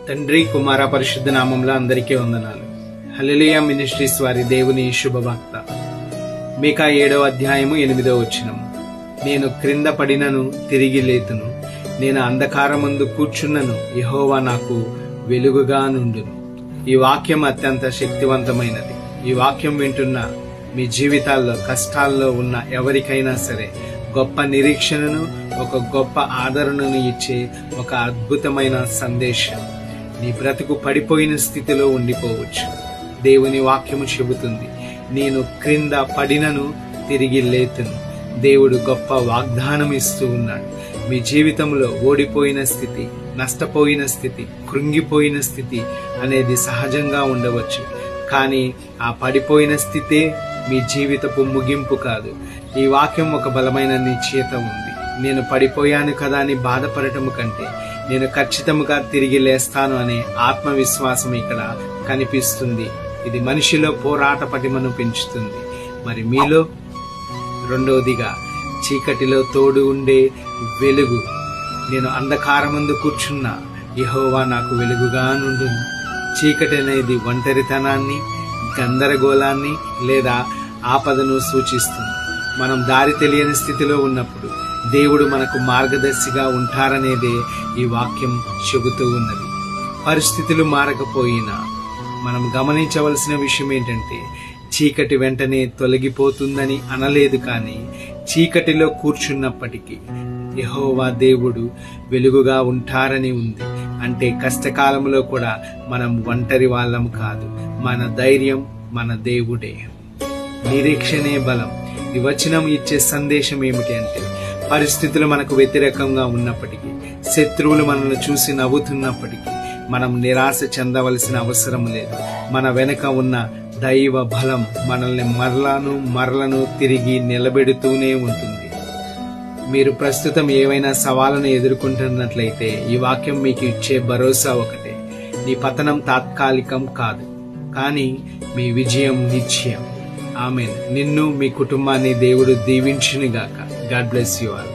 తండ్రి కుమార పరిశుద్ధ నామంలో అందరికీ వందనాలు. హల్లెలూయా మినిస్ట్రీస్ వారి దేవుని శుభవార్త. మీకా 7వ అధ్యాయము 8వ వచనం. నేను క్రింద పడినను తిరిగి లేతును, నేను అంధకారమందు కూర్చున్నను, యెహోవా నాకు వెలుగుగా నుండును. ఈ వాక్యం అత్యంత శక్తివంతమైనది. ఈ వాక్యం వింటున్న మీ జీవితాల్లో కష్టాల్లో ఉన్న ఎవరికైనా సరే గొప్ప నిరీక్షణను, ఒక గొప్ప ఆదరణను ఇచ్చే ఒక అద్భుతమైన సందేశం. నీ బ్రతుకు పడిపోయిన స్థితిలో ఉండిపోవచ్చు. దేవుని వాక్యము చెబుతుంది, నేను క్రింద పడినను తిరిగి లేతును. దేవుడు గొప్ప వాగ్దానం ఇస్తూ ఉన్నాడు. మీ జీవితంలో ఓడిపోయిన స్థితి, నష్టపోయిన స్థితి, కృంగిపోయిన స్థితి అనేది సహజంగా ఉండవచ్చు. కానీ ఆ పడిపోయిన స్థితే మీ జీవితపు ముగింపు కాదు. ఈ వాక్యం ఒక బలమైన నిశ్చయత ఉంది. నేను పడిపోయాను కదా అని బాధపడటము కంటే నేను ఖచ్చితంగా తిరిగి లేస్తాను అనే ఆత్మవిశ్వాసం ఇక్కడ కనిపిస్తుంది. ఇది మనిషిలో పోరాట పటిమను పెంచుతుంది. మరి మీలో రెండవదిగా చీకటిలో తోడు ఉండే వెలుగు. నేను అంధకారమందు కూర్చున్నా, యెహోవా నాకు వెలుగుగా నుండును. చీకటి అనేది ఒంటరితనాన్ని, గందరగోళాన్ని లేదా ఆపదను సూచిస్తుంది. మనం దారి తెలియని స్థితిలో ఉన్నప్పుడు దేవుడు మనకు మార్గదర్శిగా ఉంటారనేదే ఈ వాక్యం చెబుతూ ఉన్నది. పరిస్థితులు మారకపోయినా మనం గమనించవలసిన విషయం ఏంటంటే, చీకటి వెంటనే తొలగిపోతుందని అనలేదు, కానీ చీకటిలో కూర్చున్నప్పటికీ యెహోవా దేవుడు వెలుగుగా ఉంటారని ఉంది. అంటే కష్టకాలంలో కూడా మనం ఒంటరి వాళ్ళం కాదు. మన ధైర్యం మన దేవుడే. నిరీక్షణే బలం. ఈ వచనం ఇచ్చే సందేశం ఏమిటి అంటే, పరిస్థితులు మనకు వ్యతిరేకంగా ఉన్నప్పటికీ, శత్రువులు మనల్ని చూసి నవ్వుతున్నప్పటికీ మనం నిరాశ చెందవలసిన అవసరం లేదు. మన వెనుక ఉన్న దైవ బలం మనల్ని మరలను తిరిగి నిలబెడుతూనే ఉంటుంది. మీరు ప్రస్తుతం ఏవైనా సవాళ్ళను ఎదుర్కొంటున్నట్లయితే ఈ వాక్యం మీకు ఇచ్చే భరోసా ఒకటే: నీ పతనం తాత్కాలికం కాదు, కానీ మీ విజయం నిశ్చయం. ఆమేన్. నిన్ను, మీ కుటుంబాన్ని దేవుడు దీవించునుగాక. God bless you all.